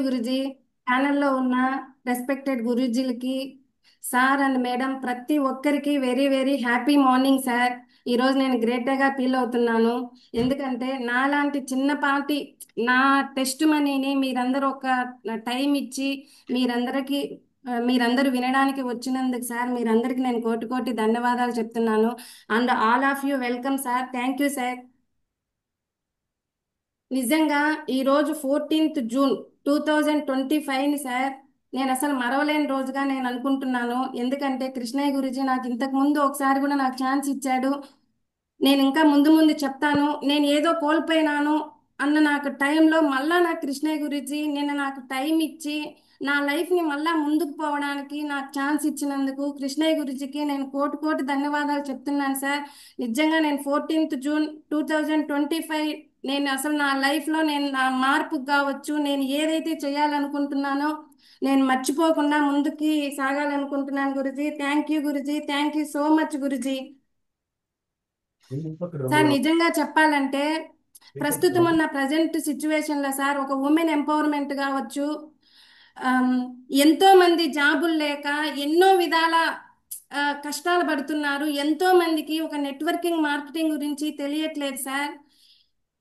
గురుజీ, ఛానల్లో ఉన్న respected గురూజీలకి, sir and madam, ప్రతి ఒక్కరికి very very happy morning sir. ఈరోజు నేను గ్రేట్గా ఫీల్ అవుతున్నాను. ఎందుకంటే నాలాంటి చిన్నపాటి నా టెస్ట్ మనీని మీరందరూ ఒక టైం ఇచ్చి మీరందరికీ మీరందరూ వినడానికి వచ్చినందుకు సార్, మీరందరికీ నేను కోటి కోటి ధన్యవాదాలు చెప్తున్నాను. And all of you welcome sir. Thank you sir. నిజంగా ఈరోజు 14th జూన్ 2025ని సార్, నేను అసలు మరవలేని రోజుగా నేను అనుకుంటున్నాను. ఎందుకంటే కృష్ణయ్య గురించి నాకు ఇంతకు ముందు ఒకసారి కూడా నాకు ఛాన్స్ ఇచ్చాడు. నేను ఇంకా ముందు ముందు చెప్తాను. నేను ఏదో కోల్పోయినాను అన్న నాకు టైంలో మళ్ళా నాకు కృష్ణయ్య గురించి నిన్న నాకు టైం ఇచ్చి నా లైఫ్ని మళ్ళా ముందుకు పోవడానికి నాకు ఛాన్స్ ఇచ్చినందుకు కృష్ణయ్య గురించికి నేను కోటి కోటి ధన్యవాదాలు చెప్తున్నాను సార్. నిజంగా నేను 14th జూన్ 2025 నేను అసలు నా లైఫ్లో నేను నా మార్పు కావచ్చు, నేను ఏదైతే చేయాలనుకుంటున్నానో నేను మర్చిపోకుండా ముందుకి సాగాలనుకుంటున్నాను గురుజీ. థ్యాంక్ యూ గురుజీ. థ్యాంక్ యూ సో మచ్ గురుజీ. సార్ నిజంగా చెప్పాలంటే ప్రస్తుతం ఉన్న ప్రజెంట్ సిచ్యువేషన్లో సార్ ఒక ఉమెన్ ఎంపవర్మెంట్ కావచ్చు, ఆమ్, ఎంతో మంది జాబులు లేక ఎన్నో విధాల కష్టాలు పడుతున్నారు. ఎంతో మందికి ఒక నెట్వర్కింగ్ మార్కెటింగ్ గురించి తెలియట్లేదు సార్.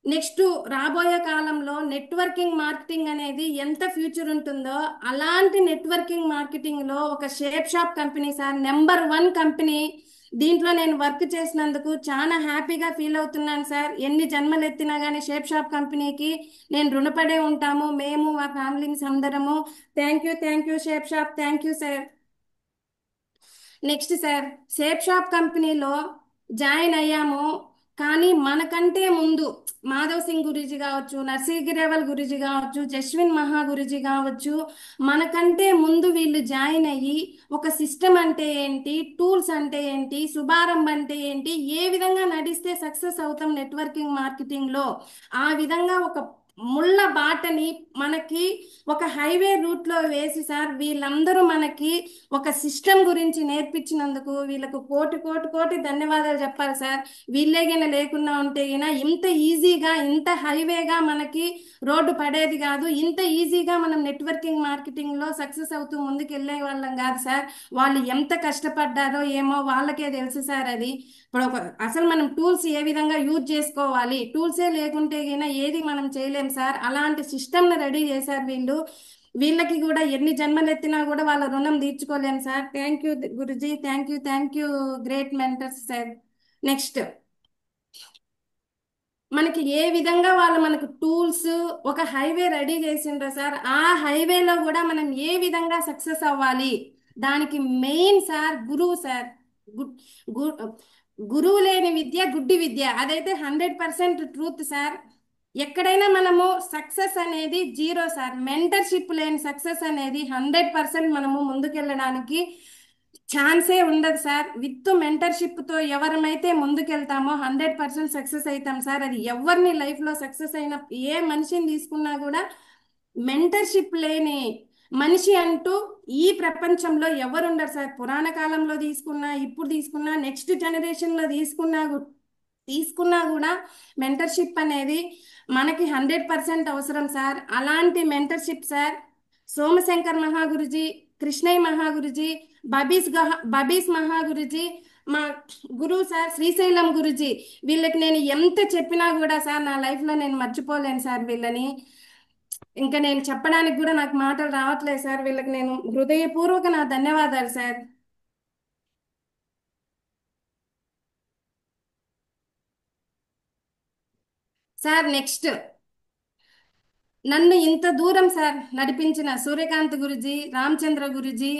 నెక్స్ట్ రాబోయే కాలంలో నెట్వర్కింగ్ మార్కెటింగ్ అనేది ఎంత ఫ్యూచర్ ఉంటుందో అలాంటి నెట్వర్కింగ్ మార్కెటింగ్లో ఒక shape shop company sir, number 1 company. దీంట్లో నేను వర్క్ చేసినందుకు చాలా హ్యాపీగా ఫీల్ అవుతున్నాను సార్. ఎన్ని జన్మలు ఎత్తినా కానీ షేప్ షాప్ కంపెనీకి నేను రుణపడే ఉంటాము, మేము మా ఫ్యామిలీస్ అందరము. Thank U shape shop. Thank you sir. Next sir, shape shop కంపెనీలో జాయిన్ అయ్యాము. కానీ మనకంటే ముందు మాధవ్ సింగ్ గురూజీ కావచ్చు, నర్సీగిరేవల్ గురూజీ కావచ్చు, జస్విన్ మహా గురూజీ కావచ్చు, మనకంటే ముందు వీళ్ళు జాయిన్ అయ్యి ఒక సిస్టమ్ అంటే ఏంటి, టూల్స్ అంటే ఏంటి, శుభారంభం అంటే ఏంటి, ఏ విధంగా నడిస్తే సక్సెస్ అవుతాం నెట్వర్కింగ్ మార్కెటింగ్లో, ఆ విధంగా ఒక ముళ్ళ బాటని మనకి ఒక హైవే రూట్లో వేసి సార్, వీళ్ళందరూ మనకి ఒక సిస్టమ్ గురించి నేర్పించినందుకు వీళ్ళకు కోటి కోటి కోటి ధన్యవాదాలు చెప్పాలి సార్. వీళ్ళే గిన లేకున్నా ఉంటే గిన ఇంత ఈజీగా ఇంత హైవేగా మనకి రోడ్డు పడేది కాదు. ఇంత ఈజీగా మనం నెట్వర్కింగ్ మార్కెటింగ్లో సక్సెస్ అవుతూ ముందుకు వెళ్ళే వాళ్ళం కాదు సార్. వాళ్ళు ఎంత కష్టపడ్డారో ఏమో వాళ్ళకే తెలుసు సార్. అది ఇప్పుడు ఒక అసలు మనం టూల్స్ ఏ విధంగా యూజ్ చేసుకోవాలి, టూల్సే లేకుంటే గిన ఏది మనం చేయలేం సార్. అలాంటి సిస్టమ్ని రెడీ చేశారు వీళ్ళు. వీళ్ళకి కూడా ఎన్ని జన్మలు ఎత్తినా కూడా వాళ్ళ రుణం తీర్చుకోలేము సార్. థ్యాంక్ యూ గురుజీ. Thank you great mentors sir. Next, మనకి ఏ విధంగా వాళ్ళు మనకు టూల్స్ ఒక హైవే రెడీ చేసిండ్రో సార్, ఆ హైవేలో కూడా మనం ఏ విధంగా సక్సెస్ అవ్వాలి, దానికి మెయిన్ సార్ గురువు సార్. గు- గు- గురువు లేని విద్య గుడ్డి విద్య, అదైతే 100% ట్రూత్ సార్. ఎక్కడైనా మనము సక్సెస్ అనేది జీరో సార్. మెంటర్షిప్ లేని సక్సెస్ అనేది 100% మనము ముందుకెళ్ళడానికి ఛాన్సే ఉండదు సార్. విత్ మెంటర్షిప్తో ఎవరమైతే ముందుకెళ్తామో 100% సక్సెస్ అవుతాం సార్. అది ఎవరిని లైఫ్లో సక్సెస్ అయిన ఏ మనిషిని తీసుకున్నా కూడా మెంటర్షిప్ లేని మనిషి అంటూ ఈ ప్రపంచంలో ఎవరు ఉండరు సార్. పురాణ కాలంలో తీసుకున్నా, ఇప్పుడు తీసుకున్నా, నెక్స్ట్ జనరేషన్లో తీసుకున్నా కూడా మెంటర్షిప్ అనేది మనకి 100% అవసరం సార్. అలాంటి మెంటర్షిప్ సార్ సోమశంకర్ మహాగురుజీ, కృష్ణయ్య మహాగురుజీ, బబీస్ మహాగురుజీ, మా గురువు సార్ శ్రీశైలం గురుజీ. వీళ్ళకి నేను ఎంత చెప్పినా కూడా సార్ నా లైఫ్లో నేను మర్చిపోలేను సార్ వీళ్ళని. ఇంకా నేను చెప్పడానికి కూడా నాకు మాటలు రావట్లేదు సార్. వీళ్ళకి నేను హృదయపూర్వక నా ధన్యవాదాలు సార్. సార్ నెక్స్ట్, నన్ను ఇంత దూరం సార్ నడిపించిన సూర్యకాంత్ గురుజీ, రామచంద్ర గురుజీ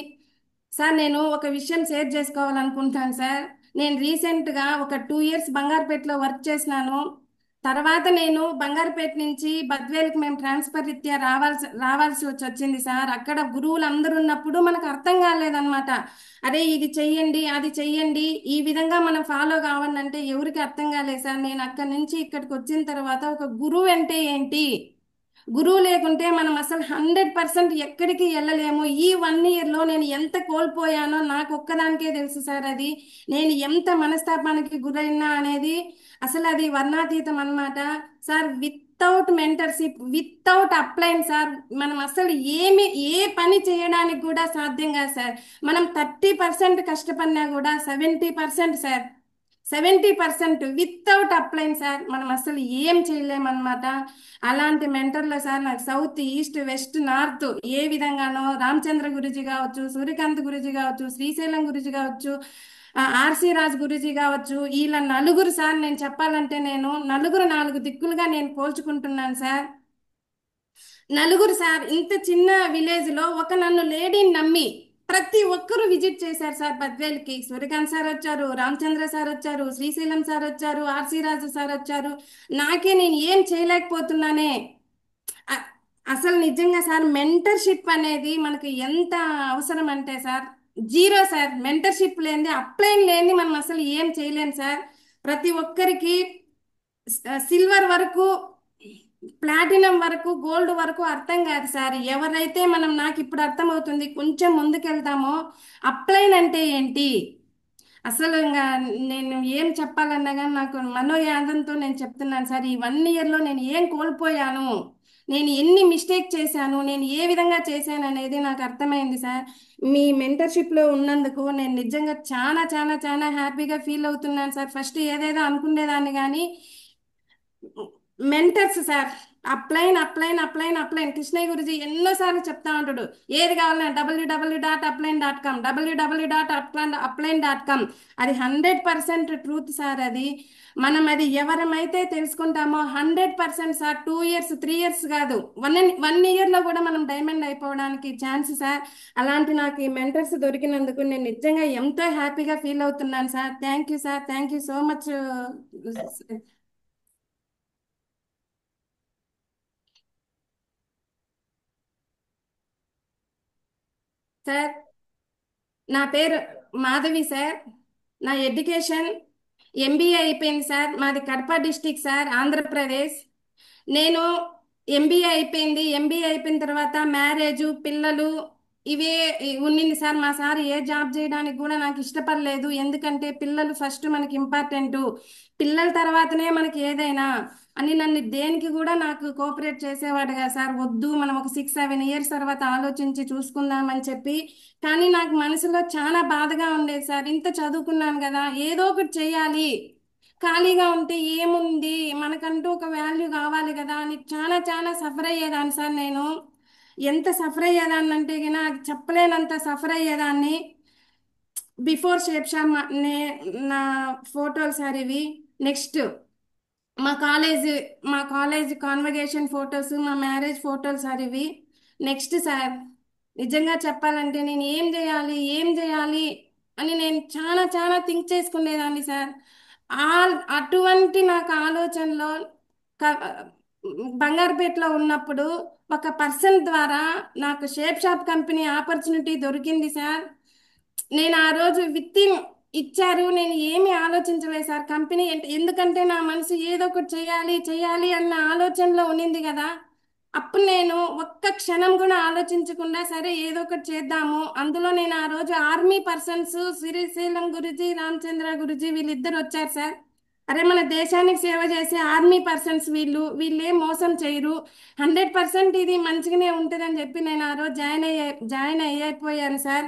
సార్, నేను ఒక విషయం షేర్ చేసుకోవాలనుకుంటాను సార్. నేను రీసెంట్గా ఒక 2 ఇయర్స్ బంగారుపేటలో వర్క్ చేసినాను. తర్వాత నేను బంగారుపేట నుంచి బద్వేల్కి మేము ట్రాన్స్ఫర్ రీత్యా రావాల్సి వచ్చింది సార్. అక్కడ గురువులు అందరూ ఉన్నప్పుడు మనకు అర్థం కాలేదన్నమాట. అరే ఇది చెయ్యండి, అది చెయ్యండి, ఈ విధంగా మనం ఫాలో కావాలంటే ఎవరికి అర్థం కాలేదు సార్. నేను అక్కడి నుంచి ఇక్కడికి వచ్చిన తర్వాత ఒక గురువు అంటే ఏంటి, గురువు లేకుంటే మనం అసలు 100% ఎక్కడికి వెళ్ళలేము. ఈ 1 ఇయర్లో నేను ఎంత కోల్పోయానో నాకు ఒక్కదానికే తెలుసు సార్. అది నేను ఎంత మనస్తాపానికి గురైనా అనేది అసలు అది వర్ణాతీతం అన్నమాట sir. Without mentorship, without upline sir, మనం అసలు ఏమి ఏ పని చేయడానికి కూడా సాధ్యం కాదు సార్. మనం 30% కష్టపడినా కూడా 70% సార్, 70% వితౌట్ అప్లైన్ సార్ మనం అసలు ఏం చేయలేమన్నమాట. అలాంటి మెంటర్లో సార్ నాకు సౌత్, ఈస్ట్, వెస్ట్, నార్త్ ఏ విధంగానో రామచంద్ర గురుజీ కావచ్చు, సూర్యకాంత్ గురుజీ కావచ్చు, శ్రీశైలం గురుజీ కావచ్చు, ఆర్సి రాజ్ గురూజీ కావచ్చు, వీళ్ళ నలుగురు సార్, నేను చెప్పాలంటే నేను నలుగురు నాలుగు దిక్కులుగా నేను పోల్చుకుంటున్నాను సార్. నలుగురు సార్, ఇంత చిన్న విలేజ్ లో ఒక నన్ను లేడీని నమ్మి ప్రతి ఒక్కరూ విజిట్ చేశారు సార్ బద్వేల్కి. సూర్యకాంత్ సార్ వచ్చారు, రామచంద్ర సార్ వచ్చారు, శ్రీశైలం సార్ వచ్చారు, ఆర్సి రాజు సార్ వచ్చారు. నాకే నేను ఏం చేయలేకపోతున్నానే. అ- అసలు నిజంగా సార్ మెంటర్షిప్ అనేది మనకి ఎంత అవసరం అంటే సార్, జీరో సార్. మెంటర్షిప్ లేనిది, అప్లైన్ లేనిది మనం అసలు ఏం చేయలేం సార్. ప్రతి ఒక్కరికి సిల్వర్ వరకు, ప్లాటినం వరకు, గోల్డ్ వరకు అర్థం కాదు సార్. ఎవరైతే మనం, నాకు ఇప్పుడు అర్థమవుతుంది, కొంచెం ముందుకెళ్తామో అప్లైన్ అంటే ఏంటి అసలు ఇంకా నేను ఏం చెప్పాలన్నా కానీ నాకు మనోయాదంతో నేను చెప్తున్నాను సార్. ఈ 1 ఇయర్లో నేను ఏం కోల్పోయాను, నేను ఎన్ని మిస్టేక్ చేశాను, నేను ఏ విధంగా చేశాను అనేది నాకు అర్థమైంది సార్. మీ మెంటర్షిప్లో ఉన్నందుకు నేను నిజంగా చాలా చాలా చాలా హ్యాపీగా ఫీల్ అవుతున్నాను సార్. ఫస్ట్ ఏదేదో అనుకునేదాన్ని కానీ mentors sir, upline upline upline upline. Krishnaiah గురించి ఎన్నోసార్లు చెప్తా ఉంటాడు, ఏది కావాలన్నా www.upline.com, www.upline.com. అది 100% ట్రూత్ సార్. అది మనం అది ఎవరమైతే తెలుసుకుంటామో 100% సార్. 2 ఇయర్స్ 3 ఇయర్స్ కాదు, 1 ఇయర్లో కూడా మనం డైమండ్ అయిపోవడానికి ఛాన్స్ సార్. అలాంటి నాకు ఈ మెంటర్స్ దొరికినందుకు నేను నిజంగా ఎంతో హ్యాపీగా ఫీల్ అవుతున్నాను sir. Thank you sir, thank you so much sir. నా పేరు మాధవి సార్. నా ఎడ్యుకేషన్ ఎంబీఏ అయిపోయింది సార్. మాది కడప డిస్టిక్ సార్, ఆంధ్రప్రదేశ్. నేను ఎంబీఏ అయిపోయింది. ఎంబీఏ అయిపోయిన తర్వాత మ్యారేజ్, పిల్లలు ఇవే ఉన్నింది సార్. మా సార్ ఏ జాబ్ చేయడానికి కూడా నాకు ఇష్టపడలేదు. ఎందుకంటే పిల్లలు ఫస్ట్ మనకి ఇంపార్టెంట్, పిల్లల తర్వాతనే మనకి ఏదైనా అని నన్ను దేనికి కూడా నాకు కోఆపరేట్ చేసేవాడు కదా సార్. వద్దు, మనం ఒక 6-7 ఇయర్స్ తర్వాత ఆలోచించి చూసుకుందామని చెప్పి. కానీ నాకు మనసులో చాలా బాధగా ఉండేది సార్. ఇంత చదువుకున్నాను కదా, ఏదో ఒకటి చేయాలి, ఖాళీగా ఉంటే ఏముంది, మనకంటూ ఒక వాల్యూ కావాలి కదా అని చాలా చాలా సఫర్ అయ్యేదాన్ని సార్. నేను ఎంత సఫర్ అయ్యేదాన్ని అంటే గిన అది చెప్పలేనంత సఫర్ అయ్యేదాన్ని. బిఫోర్ షేప్ షా నా ఫోటోలు సార్ ఇవి. నెక్స్ట్ మా కాలేజ్ మా కాలేజ్ కాన్వకేషన్ ఫొటోస్, మా మ్యారేజ్ ఫోటోలు సార్ ఇవి. నెక్స్ట్ సార్, నిజంగా చెప్పాలంటే నేను ఏం చేయాలి ఏం చేయాలి అని నేను చాలా చాలా థింక్ చేసుకునేదాన్ని సార్. ఆ అటువంటి నాకు ఆలోచనలో క- బంగారుపేటలో ఉన్నప్పుడు ఒక పర్సన్ ద్వారా నాకు షేప్ షాప్ కంపెనీ ఆపర్చునిటీ దొరికింది సార్. నేను ఆ రోజు విత్తిన్ ఇచ్చారు, నేను ఏమీ ఆలోచించలేదు సార్. కంపెనీ ఎందుకంటే నా మనసు ఏదో ఒకటి చేయాలి చేయాలి అన్న ఆలోచనలో ఉన్నింది కదా. అప్పుడు నేను ఒక్క క్షణం కూడా ఆలోచించకుండా సరే ఏదో ఒకటి చేద్దాము. అందులో నేను ఆ రోజు ఆర్మీ పర్సన్స్, శ్రీశైలం గురుజీ, రామచంద్ర గురుజీ వీళ్ళిద్దరు వచ్చారు సార్. అరే మన దేశానికి సేవ చేసే ఆర్మీ పర్సన్స్ వీళ్ళు, వీళ్ళేం మోసం చేయరు, 100% ఇది మంచిగానే ఉంటుందని చెప్పి నేను ఆ రోజు జాయిన్ అయ్యిపోయాను సార్.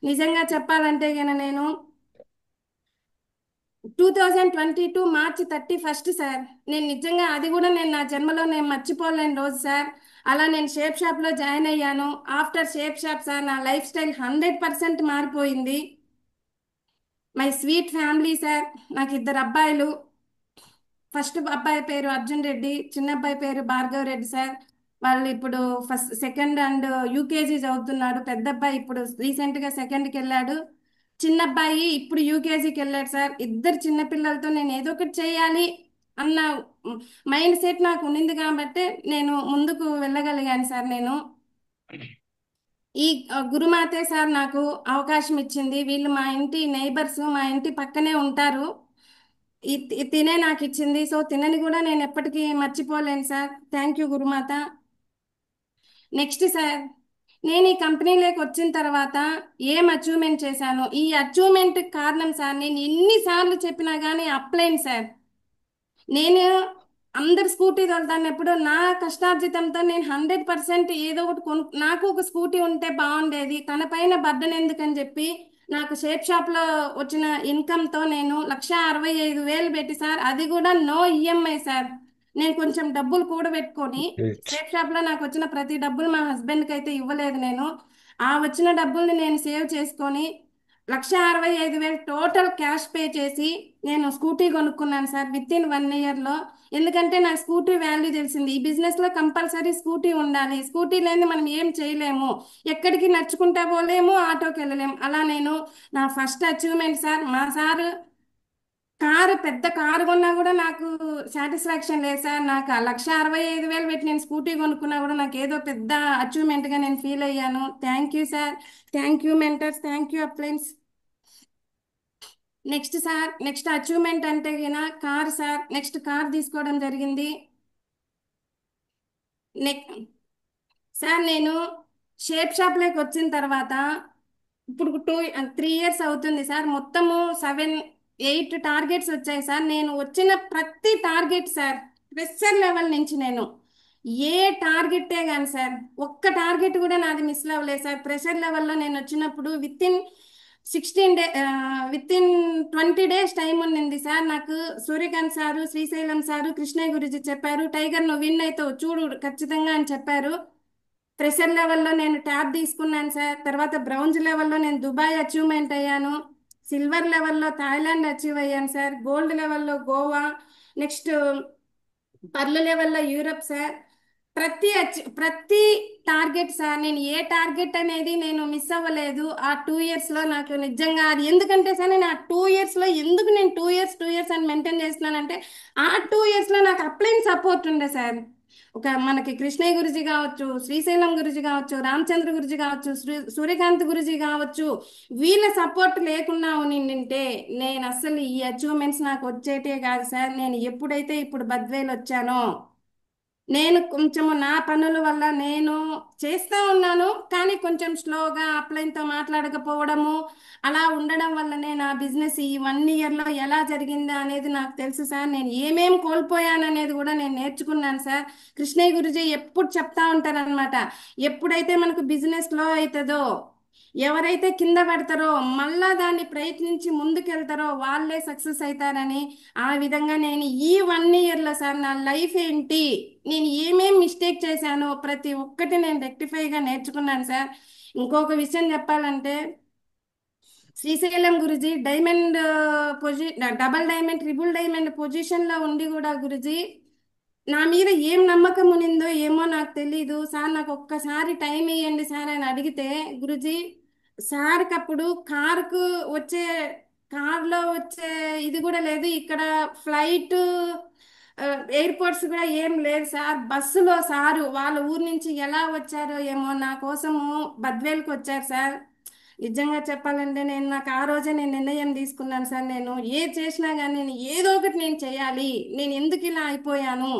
నిజంగా చెప్పాలంటే గన నేను 2022 మార్చి 31 సార్. నేను నిజంగా అది కూడా నేను నా జన్మలో నేను మర్చిపోలేని రోజు సార్. అలా నేను షేప్ షాప్లో జాయిన్ అయ్యాను. ఆఫ్టర్ షేప్ షాప్ సార్ నా లైఫ్ స్టైల్ 100% మారిపోయింది. My sweet family sir. నాకు ఇద్దరు అబ్బాయిలు. ఫస్ట్ అబ్బాయి పేరు అర్జున్ రెడ్డి, చిన్న అబ్బాయి పేరు భార్గవ్ రెడ్డి సార్. వాళ్ళు ఇప్పుడు ఫస్ట్ సెకండ్ అండ్ యూకేజీ చదువుతున్నాడు. పెద్ద అబ్బాయి ఇప్పుడు రీసెంట్గా సెకండ్కి వెళ్ళాడు. చిన్న అబ్బాయి ఇప్పుడు యూకేజీకి వెళ్ళాడు సార్. ఇద్దరు చిన్న పిల్లలతో నేను ఏదో ఒకటి చేయాలి అన్న మైండ్ సెట్ నాకు ఉండింది కాబట్టి నేను ముందుకు వెళ్ళగలిగాను సార్. నేను ఈ గురుమాతే సార్ నాకు అవకాశం ఇచ్చింది. వీళ్ళు మా ఇంటి నైబర్స్, మా ఇంటి పక్కనే ఉంటారు. తినే నాకు ఇచ్చింది. సో తినని కూడా నేను ఎప్పటికీ మర్చిపోలేను సార్. థ్యాంక్ యూ గురుమాత. నెక్స్ట్ సార్, నేను ఈ కంపెనీలోకి వచ్చిన తర్వాత ఏం అచీవ్మెంట్ చేశాను, ఈ అచీవ్మెంట్ కారణం సార్ నేను ఎన్నిసార్లు చెప్పినా కానీ అప్లైన్ సార్. నేను అందరు స్కూటీ తోలుతాన్నప్పుడు నా కష్టార్జితంతో నేను 100% ఏదో ఒకటి నాకు ఒక స్కూటీ ఉంటే బాగుండేది, తన పైన బర్డెన్ ఎందుకని చెప్పి నాకు షేప్ షాప్ లో వచ్చిన ఇన్కమ్ తో నేను 1,65,000 పెట్టి సార్, అది కూడా నో ఈఎంఐ సార్. నేను కొంచెం డబ్బులు కూడబెట్టుకొని గ్రేట్. షేప్ షాప్ లో నాకు వచ్చిన ప్రతి డబ్బులు మా హస్బెండ్ కి అయితే ఇవ్వలేదు నేను. ఆ వచ్చిన డబ్బుల్ని నేను సేవ్ చేసుకొని 1,65,000 టోటల్ క్యాష్ పే చేసి నేను స్కూటీ కొనుక్కున్నాను సార్ విత్ ఇన్ 1 ఇయర్ లో. ఎందుకంటే నాకు స్కూటీ వాల్యూ తెలిసింది. ఈ బిజినెస్ లో కంపల్సరీ స్కూటీ ఉండాలి, స్కూటీ లేని మనం ఏం చేయలేము, ఎక్కడికి నడుచుకుంటా పోలేము, ఆటోకి వెళ్ళలేము. అలా నేను నా ఫస్ట్ అచీవ్మెంట్ సార్. మా సార్ కారు, పెద్ద కారు కొన్నా కూడా నాకు సాటిస్ఫాక్షన్ లేదు సార్. నాకు ఆ 1,65,000 పెట్టి నేను స్కూటీ కొనుక్కున్నా కూడా నాకు ఏదో పెద్ద అచీవ్మెంట్ గా నేను ఫీల్ అయ్యాను. Thank you sir, thank you mentors, thank you అప్లైన్స్. Next sir, next achievement అంటే గిన కార్ సార్. నెక్స్ట్ కార్ తీసుకోవడం జరిగింది. నెక్ సార్ నేను షేప్ షాప్లోకి వచ్చిన తర్వాత ఇప్పుడు 3 ఇయర్స్ అవుతుంది సార్. మొత్తము 7, 8 టార్గెట్స్ వచ్చాయి సార్. నేను వచ్చిన ప్రతి టార్గెట్ సార్ ప్రెషర్ లెవెల్ నుంచి నేను ఏ టార్గెటే కానీ సార్, ఒక్క టార్గెట్ కూడా నాది మిస్ అవ్వలేదు సార్. ప్రెషర్ లెవెల్లో నేను వచ్చినప్పుడు విత్ ఇన్ 20 డేస్ టైం ఉండింది సార్ నాకు. సూర్యకాంత్ సారు, శ్రీశైలం సారు, కృష్ణయ్య గురించి చెప్పారు, టైగర్ నువ్వు విన్ అవుతావు చూడు ఖచ్చితంగా అని చెప్పారు. ప్రెషర్ లెవెల్లో నేను ట్యాబ్ తీసుకున్నాను సార్. తర్వాత బ్రౌంజ్ లెవెల్లో నేను దుబాయ్ అచీవ్మెంట్ అయ్యాను. సిల్వర్ లెవెల్లో థాయిలాండ్ అచీవ్ అయ్యాను సార్. గోల్డ్ లెవెల్లో గోవా. నెక్స్ట్ పర్లు లెవెల్లో యూరప్ సార్. ప్రతి టార్గెట్ సార్, నేను ఏ టార్గెట్ అనేది నేను మిస్ అవ్వలేదు ఆ 2 ఇయర్స్ లో. నాకు నిజంగా అది ఎందుకంటే సార్, నేను ఆ 2 ఇయర్స్ లో ఎందుకు నేను 2 ఇయర్స్ అని మెయింటైన్ చేస్తున్నానంటే, ఆ 2 ఇయర్స్ లో నాకు అప్లైన్ సపోర్ట్ ఉండే సార్. ఒక మనకి కృష్ణయ్య గురుజీ కావచ్చు, శ్రీశైలం గురుజీ కావచ్చు, రామచంద్ర గురుజీ కావచ్చు, సూర్యకాంత్ గురుజీ కావచ్చు, వీళ్ళ సపోర్ట్ లేకుండా ఉండింటే నేను అస్సలు ఈ అచీవ్మెంట్స్ నాకు వచ్చేటే కాదు సార్. నేను ఎప్పుడైతే ఇప్పుడు బద్వేలు వచ్చానో, నేను కొంచెము నా పనుల వల్ల నేను చేస్తా ఉన్నాను, కానీ కొంచెం స్లోగా అప్లైన్తో మాట్లాడకపోవడము, అలా ఉండడం వల్లనే నా బిజినెస్ ఈ 1 ఇయర్లో ఎలా జరిగిందా అనేది నాకు తెలుసు సార్. నేను ఏమేం కోల్పోయాను అనేది కూడా నేను నేర్చుకున్నాను సార్. కృష్ణయ్య గురుజీ ఎప్పుడు చెప్తా ఉంటారనమాట, ఎప్పుడైతే మనకు బిజినెస్ లో అవుతుందో, ఎవరైతే కింద పడతారో మళ్ళా దాన్ని ప్రయత్నించి ముందుకెళ్తారో వాళ్ళే సక్సెస్ అవుతారని. ఆ విధంగా నేను ఈ 1 ఇయర్లో సార్ నా లైఫ్ ఏంటి, నేను ఏమేం మిస్టేక్ చేశానో ప్రతి ఒక్కటి నేను రెక్టిఫైగా నేర్చుకున్నాను సార్. ఇంకొక విషయం చెప్పాలంటే, Srisailam Guruji diamond double diamond, triple diamond పొజిషన్లో ఉండి కూడా గురుజీ నా మీద ఏం నమ్మకం ఉనిందో ఏమో నాకు తెలీదు సార్. నాకు ఒక్కసారి టైం ఇవ్వండి సార్ అని అడిగితే, గురుజీ సార్కి అప్పుడు వచ్చే కార్లో వచ్చే ఇది కూడా లేదు ఇక్కడ, ఫ్లైట్ ఎయిర్పోర్ట్స్ కూడా ఏం లేదు సార్. బస్సులో సారు వాళ్ళ ఊరు నుంచి ఎలా వచ్చారో ఏమో నా కోసము బద్వేల్కి వచ్చారు సార్. నిజంగా చెప్పాలంటే నేను నాకు ఆ రోజే నేను నిర్ణయం తీసుకున్నాను సార్, నేను ఏది చేసినా కానీ నేను ఏదో ఒకటి నేను చేయాలి, నేను ఎందుకు ఇలా అయిపోయాను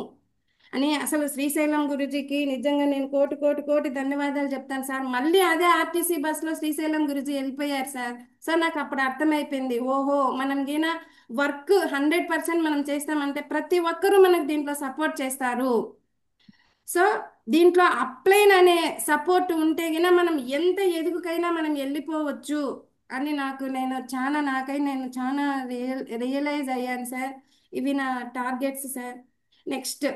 అని. అసలు శ్రీశైలం గురుజీకి నిజంగా నేను కోటి కోటి కోటి ధన్యవాదాలు చెప్తాను సార్. మళ్ళీ అదే ఆర్టీసీ బస్సులో శ్రీశైలం గురుజీ వెళ్ళిపోయారు సార్. సార్ నాకు అప్పుడు అర్థమైపోయింది, ఓహో మనం గిన వర్క్ 100% మనం చేస్తామంటే ప్రతి ఒక్కరూ మనకు దీంట్లో సపోర్ట్ చేస్తారు. సో దీంట్లో అప్లైన్ అనే సపోర్ట్ ఉంటే గిన మనం ఎంత ఎదుగుకైనా మనం వెళ్ళిపోవచ్చు అని నేను చాలా రియలైజ్ అయ్యాను సార్. ఇవి నా టార్గెట్స్ సార్. నెక్స్ట్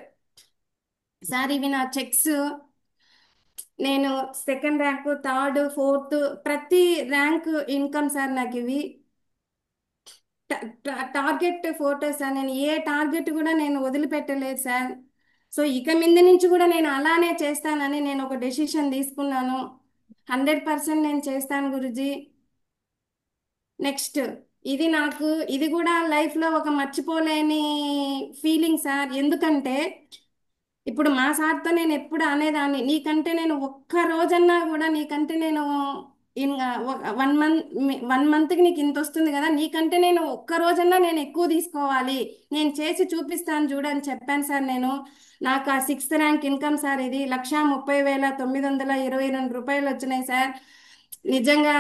సార్ ఇవి నా చెక్స్. నేను సెకండ్ ర్యాంక్, థర్డ్, ఫోర్త్, ప్రతి ర్యాంక్ ఇన్కమ్ సార్ నాకు ఇవి. టార్గెట్ ఫోటోస్ సార్, నేను ఏ టార్గెట్ కూడా నేను వదిలిపెట్టలేదు సార్. సో ఇక ముందు నుంచి కూడా నేను అలానే చేస్తానని నేను ఒక డెసిషన్ తీసుకున్నాను. 100% నేను చేస్తాను గురుజీ. నెక్స్ట్ ఇది కూడా లైఫ్లో ఒక మర్చిపోలేని ఫీలింగ్ సార్. ఎందుకంటే ఇప్పుడు మా సార్తో నేను ఎప్పుడు అనేదాన్ని, నీకంటే నేను ఒక్క రోజన్నా కూడా నీకంటే నేను ఇన్ 1 మంత్ 1 మంత్కి నీకు ఇంత వస్తుంది కదా, నీకంటే నేను ఒక్క రోజన్నా నేను ఎక్కువ తీసుకోవాలి, నేను చేసి చూపిస్తాను చూడని చెప్పాను సార్ నేను. నాకు ఆ 6th ర్యాంక్ ఇన్కమ్ సార్ ఇది 1,30,922 రూపాయలు వచ్చినాయి సార్. నిజంగా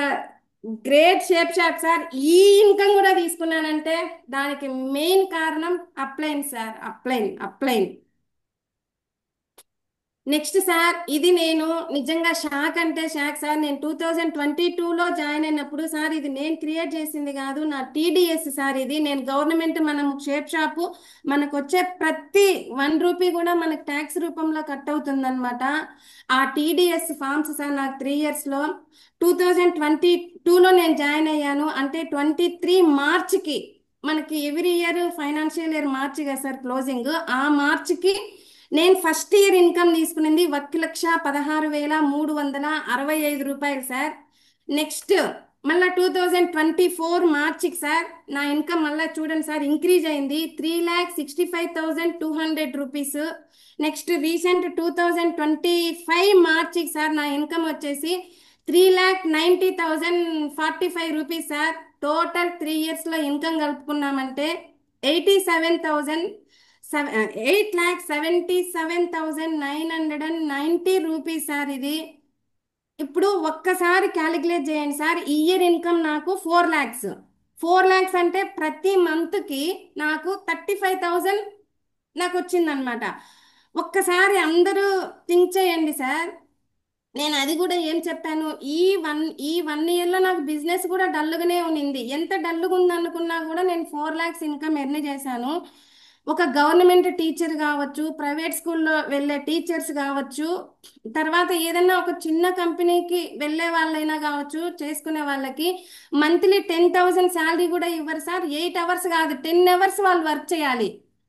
గ్రేట్ షేప్ షాప్ సార్. ఈ ఇన్కమ్ కూడా తీసుకున్నానంటే దానికి మెయిన్ కారణం upline sir, upline. Next sir, ఇది నేను నిజంగా షాక్ అంటే షాక్ సార్. నేను 2022లో జాయిన్ అయినప్పుడు సార్, ఇది నేను క్రియేట్ చేసింది కాదు, నా టీడీఎస్ సార్. ఇది నేను గవర్నమెంట్, మనం షేప్ షాపు మనకు వచ్చే ప్రతి 1 రూపీ కూడా మనకు ట్యాక్స్ రూపంలో కట్ అవుతుందన్నమాట. ఆ టీడీఎస్ ఫామ్స్ సార్ నాకు 3 ఇయర్స్లో 2022లో నేను జాయిన్ అయ్యాను అంటే 23 మార్చికి, మనకి ఎవ్రీ ఇయర్ ఫైనాన్షియల్ ఇయర్ మార్చి కదా సార్ క్లోజింగ్, ఆ మార్చికి నేను ఫస్ట్ ఇయర్ ఇన్కమ్ తీసుకునింది 1,16,365 రూపాయలు సార్. నెక్స్ట్ మళ్ళా 2024 మార్చికి సార్ నా ఇన్కమ్ మళ్ళీ చూడండి సార్ ఇంక్రీజ్ అయింది 3,65,200 రూపీస్. నెక్స్ట్ రీసెంట్ 2025 మార్చికి సార్ నా ఇన్కమ్ వచ్చేసి 3,90,045 రూపీస్ సార్. టోటల్ 3 ఇయర్స్లో ఇన్కమ్ కలుపుకున్నామంటే 87,000, 8,77,990 రూపీస్ సార్ ఇది. ఇప్పుడు ఒక్కసారి క్యాలిక్యులేట్ చేయండి సార్, ఇయర్ ఇన్కమ్ నాకు 4 ల్యాక్స్. 4 ల్యాక్స్ అంటే ప్రతి మంత్కి నాకు 35,000 నాకు వచ్చిందనమాట. ఒక్కసారి అందరూ థింక్ చేయండి సార్. నేను అది కూడా ఏం చెప్పాను, ఈ వన్ ఇయర్లో నాకు బిజినెస్ కూడా డల్గానే ఉన్నింది. ఎంత డల్గా ఉందనుకున్నా కూడా నేను 4 ల్యాక్స్ ఇన్కమ్ ఎర్న్ చేశాను. ఒక గవర్నమెంట్ టీచర్ కావచ్చు, ప్రైవేట్ స్కూల్లో వెళ్ళే టీచర్స్ కావచ్చు, తర్వాత ఏదైనా ఒక చిన్న కంపెనీకి వెళ్ళే వాళ్ళైనా కావచ్చు, చేసుకునే వాళ్ళకి మంత్లీ 10,000 శాలరీ కూడా ఇవ్వరు సార్. 8 అవర్స్ కాదు, 10 అవర్స్ వాళ్ళు వర్క్ చేయాలి.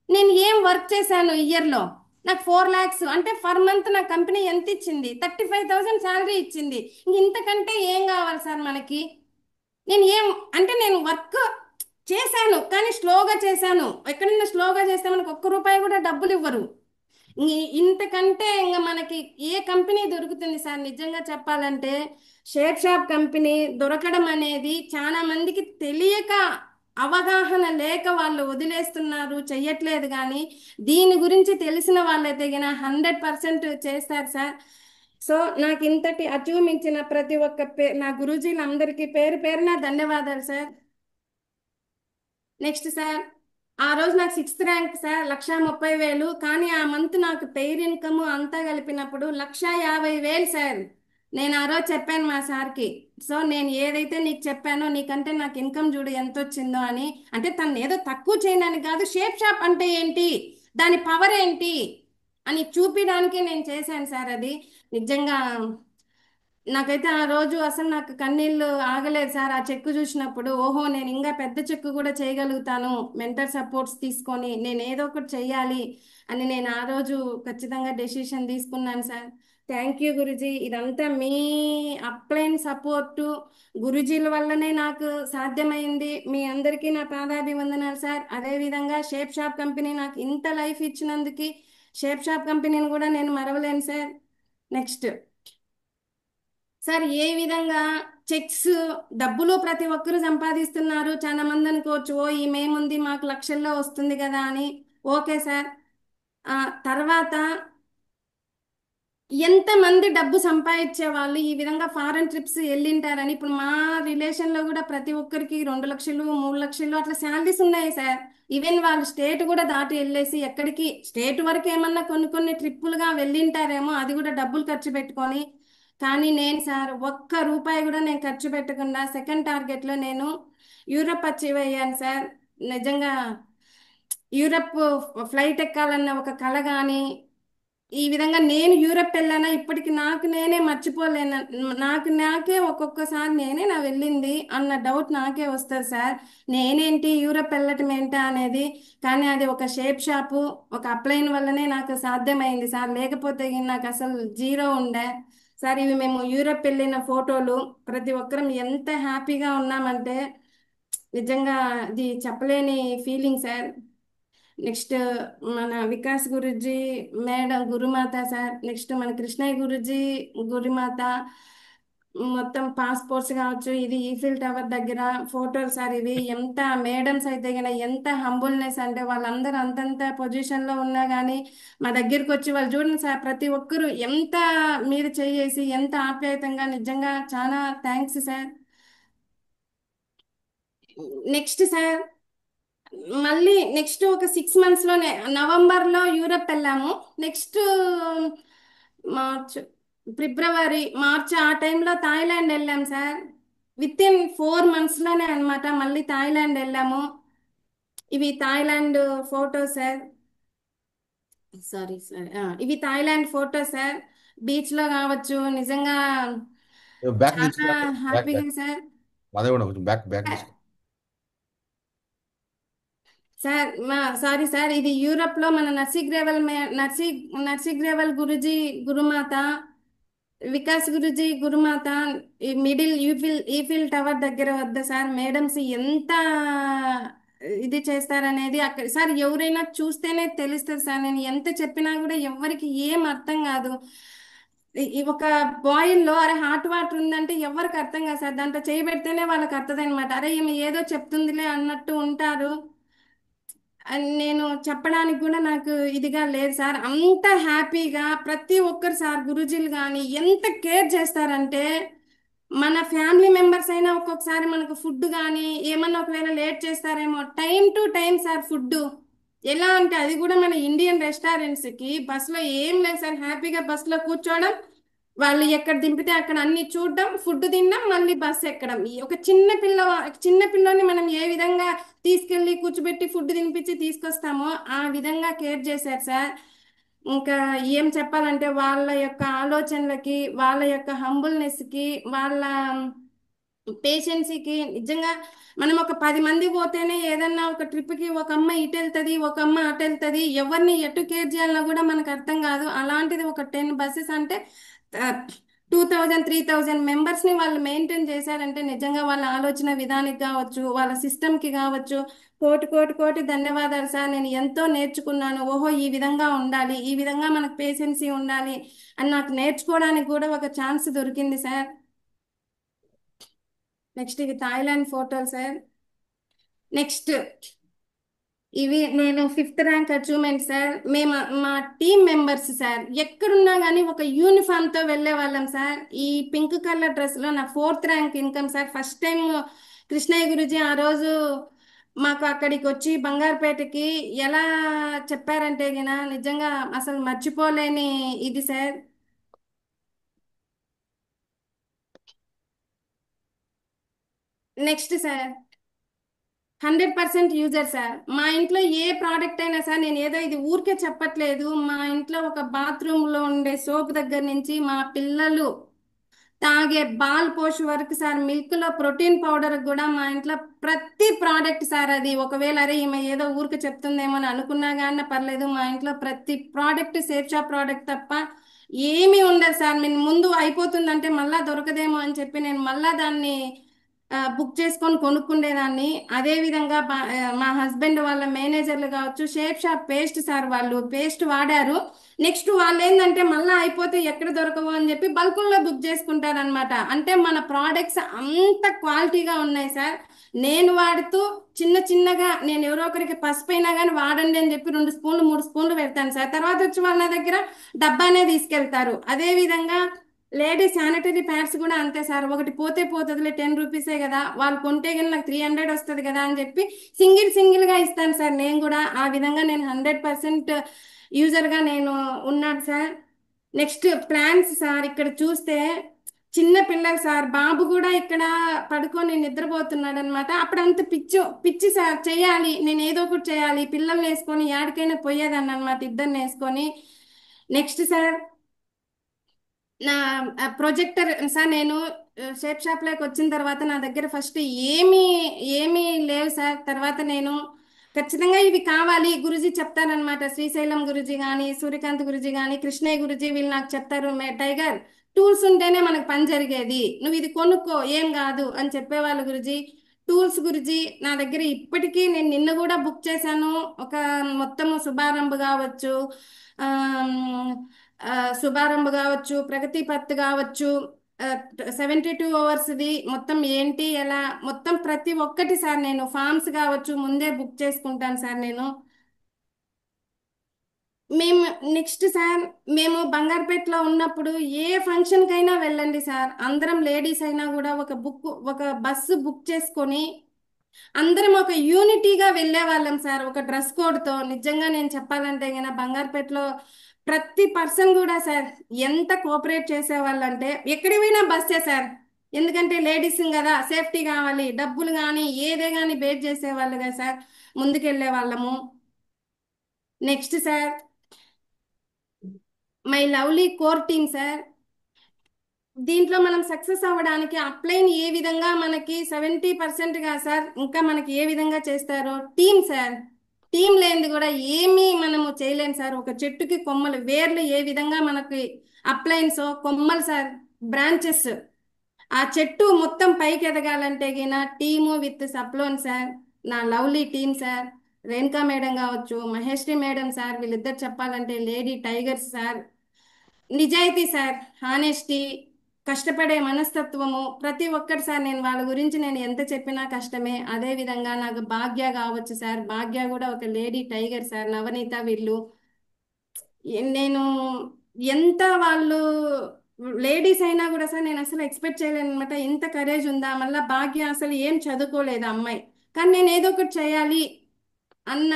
నేను ఏం వర్క్ చేశాను ఇయర్లో? నాకు 4 ల్యాక్స్ అంటే పర్ మంత్ నా కంపెనీ ఎంత ఇచ్చింది? 35,000 శాలరీ ఇచ్చింది. ఇంక ఇంతకంటే ఏం కావాలి సార్ మనకి? నేను ఏం అంటే నేను వర్క్ చేశాను కానీ స్లోగా చేశాను. ఎక్కడైనా స్లోగా చేస్తే మనకు 1 రూపాయి కూడా డబ్బులు ఇవ్వరు. ఇంతకంటే ఇంకా మనకి ఏ కంపెనీ దొరుకుతుంది సార్? నిజంగా చెప్పాలంటే షేప్ షాప్ కంపెనీ దొరకడం అనేది చాలా మందికి తెలియక, అవగాహన లేక వాళ్ళు వదిలేస్తున్నారు, చెయ్యట్లేదు. కానీ దీని గురించి తెలిసిన వాళ్ళైతే గిన 100% చేస్తారు సార్. సో నాకు ఇంతటి అచీవ్ ఇచ్చిన ప్రతి ఒక్క నా గురూజీలందరికీ పేరు పేరున ధన్యవాదాలు సార్. నెక్స్ట్ సార్, ఆ రోజు నాకు 6th ర్యాంక్ సార్, 1,30,000. కానీ ఆ మంత్ నాకు పెయిర్ ఇన్కమ్ అంతా కలిపినప్పుడు 1,50,000 సార్. నేను ఆ రోజు చెప్పాను మా సార్కి, సో నేను ఏదైతే నీకు చెప్పానో, నీకంటే నాకు ఇన్కమ్ చూడు ఎంత వచ్చిందో అని. అంటే తను ఏదో తక్కువ చేయడానికి కాదు, షేప్ షాప్ అంటే ఏంటి, దాని పవర్ ఏంటి అని చూపించడానికి నేను చేశాను సార్ అది. నిజంగా నాకైతే ఆ రోజు అసలు నాకు కన్నీళ్ళు ఆగలేదు సార్. ఆ చెక్కు చూసినప్పుడు ఓహో, నేను ఇంకా పెద్ద చెక్కు కూడా చేయగలుగుతాను, మెంటర్ సపోర్ట్స్ తీసుకొని నేను ఏదో ఒకటి చెయ్యాలి అని నేను ఆ రోజు ఖచ్చితంగా డెసిషన్ తీసుకున్నాను సార్. Thank you Guruji. ఇదంతా మీ అప్లైన్ సపోర్టు, గురుజీల వల్లనే నాకు సాధ్యమైంది. మీ అందరికీ నా పాదాభివందనాలు సార్. అదేవిధంగా షేప్ షాప్ కంపెనీ నాకు ఇంత లైఫ్ ఇచ్చినందుకు షేప్ షాప్ కంపెనీని కూడా నేను మరవలేను సార్. నెక్స్ట్ సార్, ఏ విధంగా చెక్స్, డబ్బులు ప్రతి ఒక్కరూ సంపాదిస్తున్నారు. చాలా మంది అనుకోవచ్చు ఓ ఈమెముంది మాకు లక్షల్లో వస్తుంది కదా అని. Okay sir. ఆ తర్వాత ఎంతమంది డబ్బు సంపాదించే వాళ్ళు ఈ విధంగా ఫారెన్ ట్రిప్స్ వెళ్ళింటారని, ఇప్పుడు మా రిలేషన్లో కూడా ప్రతి ఒక్కరికి 2 లక్షలు 3 లక్షలు అట్లా శాలరీస్ ఉన్నాయి సార్. ఈవెన్ వాళ్ళు స్టేట్ కూడా దాటి వెళ్ళేసి, ఎక్కడికి స్టేట్ వరకు ఏమన్నా కొన్ని కొన్ని ట్రిప్పులుగా వెళ్ళింటారేమో, అది కూడా డబ్బులు ఖర్చు పెట్టుకొని. కానీ నేను సార్ 1 రూపాయి కూడా నేను ఖర్చు పెట్టకుండా సెకండ్ టార్గెట్లో నేను యూరప్ అచీవ్ అయ్యాను సార్. నిజంగా యూరప్ ఫ్లైట్ ఎక్కాలన్న ఒక కల కానీ, ఈ విధంగా నేను యూరప్ వెళ్ళానా ఇప్పటికి నాకు నేనే మర్చిపోలేను. నాకు నాకే ఒక్కొక్కసారి నేనే నా వెళ్ళింది అన్న డౌట్ నాకే వస్తుంది సార్. నేనేంటి యూరప్ వెళ్ళటం ఏంటా అనేది. కానీ అది ఒక షేప్ షాపు, ఒక అప్లైన్ వల్లనే నాకు సాధ్యమైంది సార్. లేకపోతే నాకు అసలు జీరో ఉండే సార్. ఇవి మేము యూరప్ వెళ్ళిన ఫోటోలు, ప్రతి ఒక్కరం ఎంత హ్యాపీగా ఉన్నామంటే నిజంగా ఇది చెప్పలేని ఫీలింగ్ సార్. నెక్స్ట్ మన వికాస్ గురుజీ మేడం గురుమాత సార్. నెక్స్ట్ మన కృష్ణయ్య గురుజీ గురుమాత. మొత్తం పాస్పోర్ట్స్ కావచ్చు, ఇది ఈఫిల్ టవర్ దగ్గర ఫోటోలు సార్. ఇవి ఎంత మేడమ్స్ అయితే గన ఎంత హంబుల్నెస్ అంటే, వాళ్ళందరూ అంతంత పొజిషన్లో ఉన్నా కానీ మా దగ్గరికి వచ్చి వాళ్ళు చూడండి సార్, ప్రతి ఒక్కరు ఎంత మీరు చేసి ఎంత ఆప్యాయతంగా. నిజంగా చాలా థ్యాంక్స్ సార్. నెక్స్ట్ సార్, మళ్ళీ నెక్స్ట్ ఒక 6 మంత్స్లోనే నవంబర్లో యూరప్ వెళ్ళాము. నెక్స్ట్ మార్చ్, ఫిబ్రవరి, మార్చ్ ఆ టైంలో థాయిలాండ్ వెళ్ళాం సార్. విత్ ఇన్ 4 మంత్స్లోనే అన్నమాట మళ్ళీ థాయిలాండ్ వెళ్ళాము. ఇవి Thailand photo sir. Sorry sir, ఇవి థాయిలాండ్ ఫోటో సార్. బీచ్లో కావచ్చు, నిజంగా బ్యాక్ చాలా తీసుకురా. బ్యాక్ హ్యాపీగా బ్యాక్ సార్. అదే కూడా కొంచెం బ్యాక్ బ్యాక్ తీసుకో. సార్ సారీ సార్, ఇది యూరప్ లో మన నర్సిగ్రేవల్ గురుజీ గురుమాత, వికాస్ గురుజీ గురుమాత, ఈ మిడిల్ ఈఫిల్ టవర్ దగ్గర వద్ద సార్. మేడమ్స్ ఎంత ఇది చేస్తారనేది అక్కడ సార్ ఎవరైనా చూస్తేనే తెలుస్తుంది సార్. నేను ఎంత చెప్పినా కూడా ఎవరికి ఏం అర్థం కాదు. ఈ ఒక బాయిల్లో అరే హాట్ వాటర్ ఉందంటే ఎవరికి అర్థం కాదు సార్. దాంట్లో చేయి పెడితేనే వాళ్ళకి అర్థం అనమాట. అరే ఈమె ఏదో చెప్తుందిలే అన్నట్టు ఉంటారు. అని నేను చెప్పడానికి కూడా నాకు ఇదిగా లేదు సార్. అంత హ్యాపీగా ప్రతి ఒక్కరు సార్, గురుజీలు కానీ ఎంత కేర్ చేస్తారంటే, మన ఫ్యామిలీ మెంబర్స్ అయినా ఒక్కొక్కసారి మనకు ఫుడ్ కానీ ఏమన్నా ఒకవేళ లేట్ చేస్తారేమో, time to time sir food. ఎలా అంటే అది కూడా మన ఇండియన్ రెస్టారెంట్స్కి బస్సులో ఏం లేదు సార్. హ్యాపీగా బస్సులో కూర్చోవడం, వాళ్ళు ఎక్కడ దింపితే అక్కడ అన్ని చూడడం, ఫుడ్ తినడం, మళ్ళీ బస్సు ఎక్కడం. ఈ ఒక చిన్న పిల్లని మనం ఏ విధంగా తీసుకెళ్ళి కూర్చోబెట్టి ఫుడ్ తినిపించి తీసుకొస్తామో ఆ విధంగా కేర్ చేశారు సార్. ఇంకా ఏం చెప్పాలంటే వాళ్ళ యొక్క ఆలోచనలకి, వాళ్ళ యొక్క హంబుల్నెస్కి, వాళ్ళ పేషెన్సీకి నిజంగా మనం ఒక 10 మంది పోతేనే ఏదన్నా ఒక ట్రిప్కి ఒక అమ్మ ఇటు వెళ్తుంది, ఒక అమ్మ అటు వెళ్తుంది, ఎవరిని ఎటు కేర్ చేయాలన్నా కూడా మనకు అర్థం కాదు. అలాంటిది ఒక 10 బస్సెస్ అంటే 2000 3000 మెంబర్స్ని వాళ్ళు మెయింటైన్ చేశారంటే నిజంగా వాళ్ళ ఆలోచన విధానికి కావచ్చు, వాళ్ళ సిస్టమ్కి కావచ్చు, కోటి కోటి కోటి ధన్యవాదాలు సార్. నేను ఎంతో నేర్చుకున్నాను. ఓహో ఈ విధంగా ఉండాలి, ఈ విధంగా మనకు పేషెన్సీ ఉండాలి అని నాకు నేర్చుకోవడానికి కూడా ఒక ఛాన్స్ దొరికింది సార్. నెక్స్ట్ ఇవి థాయిలాండ్ ఫోటోలు సార్. నెక్స్ట్ ఇవి నేను 5th ర్యాంక్ అచీవ్మెంట్ సార్. మేము మా టీం మెంబర్స్ సార్ ఎక్కడున్నా కానీ ఒక యూనిఫామ్తో వెళ్ళే వాళ్ళం సార్. ఈ పింక్ కలర్ డ్రెస్లో నా 4th rank income sir. First time Krishnaiah గురుజీ ఆ రోజు మాకు అక్కడికి వచ్చి బంగారుపేటకి ఎలా చెప్పారంటే గిన నిజంగా అసలు మర్చిపోలేని ఇది sir. Next sir, 100% user sir. మా ఇంట్లో ఏ ప్రోడక్ట్ అయినా సార్, నేను ఏదో ఇది ఊరికే చెప్పట్లేదు. మా ఇంట్లో ఒక బాత్రూంలో ఉండే సోప్ దగ్గర నుంచి మా పిల్లలు తాగే బాల్ పోష్ వరకు సార్, మిల్క్ లో ప్రోటీన్ పౌడర్ కూడా మా ఇంట్లో ప్రతి ప్రోడక్ట్ సార్. అది ఒకవేళ అరే ఈమె ఏదో ఊరికి చెప్తుందేమో అని అనుకున్నా కానీ పర్లేదు, మా ఇంట్లో ప్రతి ప్రోడక్ట్ సేఫ్ షాప్ ప్రోడక్ట్ తప్ప ఏమీ ఉండదు సార్. నేను ముందు అయిపోతుందంటే మళ్ళా దొరకదేమో అని చెప్పి నేను మళ్ళా దాన్ని బుక్ చేసుకొని కొనుక్కుండేదాన్ని. అదే విధంగా మా హస్బెండ్ వాళ్ళ మేనేజర్లు కావచ్చు, షేప్ షాప్ పేస్ట్ సార్, వాళ్ళు పేస్ట్ వాడారు. నెక్స్ట్ వాళ్ళు ఏంటంటే మళ్ళీ అయిపోతే ఎక్కడ దొరకవు అని చెప్పి బల్కుల్లో బుక్ చేసుకుంటారనమాట. అంటే మన ప్రోడక్ట్స్ అంత క్వాలిటీగా ఉన్నాయి సార్. నేను వాడుతూ చిన్న చిన్నగా నేను ఎవరో ఒకరికి పసుపు అయినా కానీ వాడండి అని చెప్పి 2 స్పూన్లు 3 స్పూన్లు పెడతాను సార్. తర్వాత వచ్చి వాళ్ళ నా దగ్గర డబ్బానే తీసుకెళ్తారు. అదే విధంగా లేడీస్ శానిటరీ ప్యాడ్స్ కూడా అంతే సార్. ఒకటి పోతే పోతుందిలే, 10 రూపీసే కదా, వాళ్ళు కొంటే కానీ నాకు 300 వస్తుంది కదా అని చెప్పి సింగిల్ గా ఇస్తాను సార్. నేను కూడా ఆ విధంగా నేను 100% యూజర్గా నేను ఉన్నాను సార్. నెక్స్ట్ ప్లాన్స్ సార్, ఇక్కడ చూస్తే చిన్న పిల్లలు సార్, బాబు కూడా ఇక్కడ పడుకొని నిద్రపోతున్నాడు అనమాట. అప్పుడు అంత పిచ్చి సార్, చేయాలి నేను ఏదో ఒకటి చేయాలి, పిల్లల్ని వేసుకొని యాడికైనా పోయేదాన్ని అనమాట, ఇద్దరిని వేసుకొని. నెక్స్ట్ సార్, నా ప్రొజెక్టర్ సార్. నేను షేప్ షాప్లోకి వచ్చిన తర్వాత నా దగ్గర ఫస్ట్ ఏమీ ఏమీ లేవు సార్. తర్వాత నేను ఖచ్చితంగా ఇవి కావాలి, గురుజీ చెప్తారనమాట. శ్రీశైలం గురుజీ కానీ, సూర్యకాంత్ గురుజీ కానీ, కృష్ణయ్య గురుజీ వీళ్ళు నాకు చెప్తారు, టైగర్ టూల్స్ ఉంటేనే మనకు పని జరిగేది, నువ్వు ఇది కొనుక్కో ఏం కాదు అని చెప్పేవాళ్ళు గురుజీ. టూల్స్ గురుజీ నా దగ్గర ఇప్పటికీ, నేను నిన్న కూడా బుక్ చేశాను. ఒక మొత్తము శుభారంభ కావచ్చు, ఆ, శుభారంభ కావచ్చు, ప్రగతి పత్ కావచ్చు, 72 అవర్స్ది మొత్తం ఏంటి ఎలా మొత్తం ప్రతి ఒక్కటి సార్. నేను ఫామ్స్ కావచ్చు ముందే బుక్ చేసుకుంటాను సార్ నేను. మేము నెక్స్ట్ సార్, మేము బంగారుపేటలో ఉన్నప్పుడు ఏ ఫంక్షన్కైనా వెళ్ళండి సార్, అందరం లేడీస్ అయినా కూడా ఒక బస్సు బుక్ చేసుకొని అందరం ఒక యూనిటీగా వెళ్ళే వాళ్ళం సార్, ఒక డ్రెస్ కోడ్తో. నిజంగా నేను చెప్పాలంటే గన బంగారుపేటలో ప్రతి పర్సన్ కూడా సార్ ఎంత కోఆపరేట్ చేసేవాళ్ళు అంటే, ఎక్కడికి పోయినా బస్సే సార్. ఎందుకంటే లేడీస్ కదా, సేఫ్టీ కావాలి, డబ్బులు కానీ ఏదే కానీ బేట్ చేసేవాళ్ళు కదా సార్, ముందుకెళ్ళే వాళ్ళము. Next sir, my lovely core team sir. దీంట్లో మనం సక్సెస్ అవ్వడానికి అప్లైన్ ఏ విధంగా మనకి 70%గా సార్, ఇంకా మనకి ఏ విధంగా చేస్తారో టీమ్ సార్. టీం లేనిది కూడా ఏమీ మనము చేయలేం సార్. ఒక చెట్టుకి కొమ్మలు, వేర్లు ఏ విధంగా మనకి అప్లైన్స్ కొమ్మలు సార్, బ్రాంచెస్. ఆ చెట్టు మొత్తం పైకి ఎదగాలంటే గిన టీము విత్ సప్లోన్ సార్. నా lovely team sir, Renuka madam కావచ్చు, మహేశ్వరి మేడం సార్, వీళ్ళిద్దరు చెప్పాలంటే లేడీ టైగర్స్ సార్. నిజాయితీ సార్, హానెస్టీ, కష్టపడే మనస్తత్వము, ప్రతి ఒక్కటి సార్. నేను వాళ్ళ గురించి నేను ఎంత చెప్పినా కష్టమే. అదే విధంగా నాకు భాగ్య కావచ్చు సార్, భాగ్య కూడా ఒక లేడీ టైగర్ సార్, నవనీత, వీళ్ళు నేను ఎంత వాళ్ళు లేడీస్ అయినా కూడా సార్ నేను అసలు ఎక్స్పెక్ట్ చేయలేను అనమాట. ఇంత కరేజ్ ఉందా. మళ్ళీ భాగ్య అసలు ఏం చదువుకోలేదు ఆ అమ్మాయి, కానీ నేను ఏదో ఒకటి చేయాలి అన్న